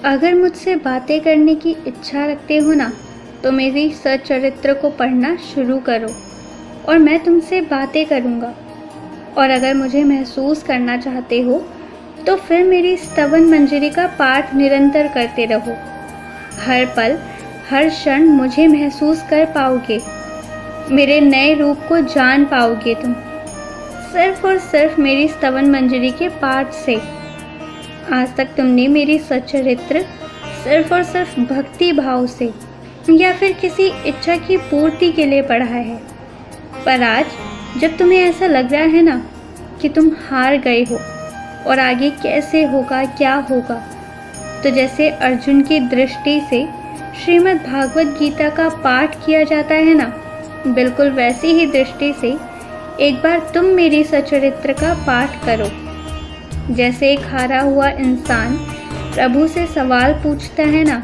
अगर मुझसे बातें करने की इच्छा रखते हो ना, तो मेरी सच्चरित्र को पढ़ना शुरू करो और मैं तुमसे बातें करूँगा। और अगर मुझे महसूस करना चाहते हो, तो फिर मेरी स्तवन मंजरी का पाठ निरंतर करते रहो। हर पल, हर क्षण मुझे महसूस कर पाओगे, मेरे नए रूप को जान पाओगे तुम, सिर्फ और सिर्फ मेरी स्तवन मंजरी के पाठ से। आज तक तुमने मेरी सच्चरित्र सिर्फ और सिर्फ भक्ति भाव से या फिर किसी इच्छा की पूर्ति के लिए पढ़ा है। पर आज जब तुम्हें ऐसा लग रहा है ना कि तुम हार गए हो और आगे कैसे होगा, क्या होगा, तो जैसे अर्जुन की दृष्टि से श्रीमद् भागवत गीता का पाठ किया जाता है ना, बिल्कुल वैसी ही दृष्टि से एक बार तुम मेरी सच्चरित्र का पाठ करो। जैसे एक हारा हुआ इंसान प्रभु से सवाल पूछता है ना,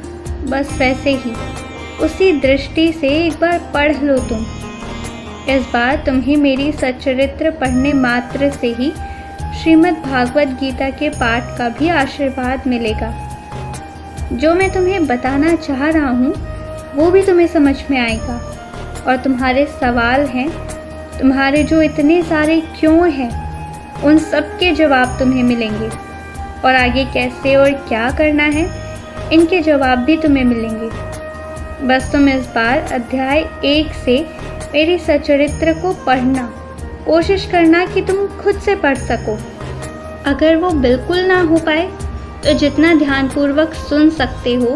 बस वैसे ही उसी दृष्टि से एक बार पढ़ लो तुम। इस बार तुम्हें मेरी सच्चरित्र पढ़ने मात्र से ही श्रीमद् भागवत गीता के पाठ का भी आशीर्वाद मिलेगा। जो मैं तुम्हें बताना चाह रहा हूँ वो भी तुम्हें समझ में आएगा, और तुम्हारे सवाल हैं, तुम्हारे जो इतने सारे क्यों हैं, उन सब के जवाब तुम्हें मिलेंगे। और आगे कैसे और क्या करना है, इनके जवाब भी तुम्हें मिलेंगे। बस तुम इस बार अध्याय 1 से मेरी सच्चरित्र को पढ़ना, कोशिश करना कि तुम खुद से पढ़ सको। अगर वो बिल्कुल ना हो पाए तो जितना ध्यानपूर्वक सुन सकते हो,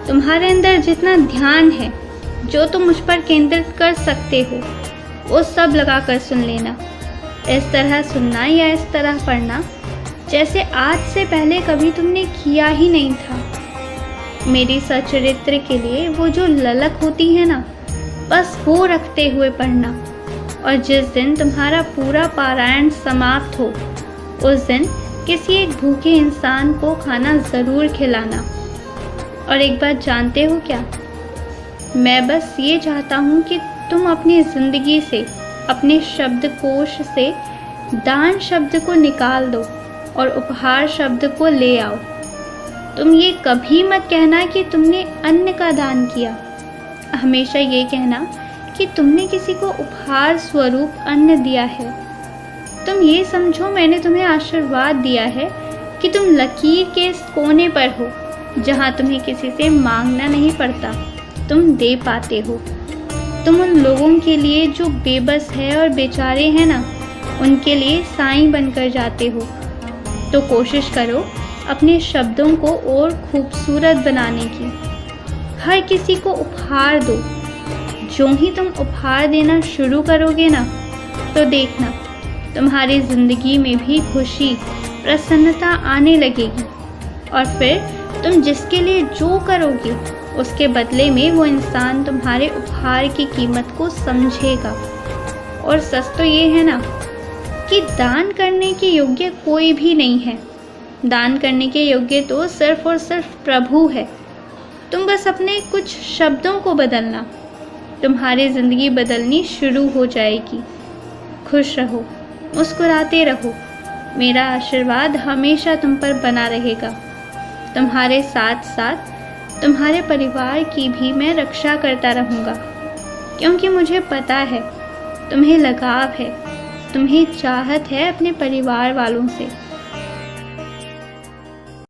तुम्हारे अंदर जितना ध्यान है, जो तुम मुझ पर केंद्रित कर सकते हो, वो सब लगा कर सुन लेना। इस तरह सुनना या इस तरह पढ़ना जैसे आज से पहले कभी तुमने किया ही नहीं था। मेरी सच्चरित्र के लिए वो जो ललक होती है ना, बस वो रखते हुए पढ़ना। और जिस दिन तुम्हारा पूरा पारायण समाप्त हो, उस दिन किसी एक भूखे इंसान को खाना ज़रूर खिलाना। और एक बात जानते हो क्या, मैं बस ये चाहता हूँ कि तुम अपनी ज़िंदगी से, अपने शब्दकोश से दान शब्द को निकाल दो और उपहार शब्द को ले आओ। तुम ये कभी मत कहना कि तुमने अन्न का दान किया, हमेशा ये कहना कि तुमने किसी को उपहार स्वरूप अन्न दिया है। तुम ये समझो मैंने तुम्हें आशीर्वाद दिया है कि तुम लकीर के इस कोने पर हो जहाँ तुम्हें किसी से मांगना नहीं पड़ता, तुम दे पाते हो। तुम उन लोगों के लिए जो बेबस है और बेचारे हैं ना, उनके लिए साईं बनकर जाते हो। तो कोशिश करो अपने शब्दों को और खूबसूरत बनाने की। हर किसी को उपहार दो। जो ही तुम उपहार देना शुरू करोगे ना, तो देखना तुम्हारी ज़िंदगी में भी खुशी, प्रसन्नता आने लगेगी। और फिर तुम जिसके लिए जो करोगे, उसके बदले में वो इंसान तुम्हारे उपहार की कीमत को समझेगा। और सच तो ये है ना कि दान करने के योग्य कोई भी नहीं है। दान करने के योग्य तो सिर्फ और सिर्फ प्रभु है। तुम बस अपने कुछ शब्दों को बदलना, तुम्हारी ज़िंदगी बदलनी शुरू हो जाएगी। खुश रहो, मुस्कुराते रहो। मेरा आशीर्वाद हमेशा तुम पर बना रहेगा। तुम्हारे साथ साथ तुम्हारे परिवार की भी मैं रक्षा करता रहूँगा, क्योंकि मुझे पता है तुम्हें लगाव है, तुम्हें चाहत है अपने परिवार वालों से।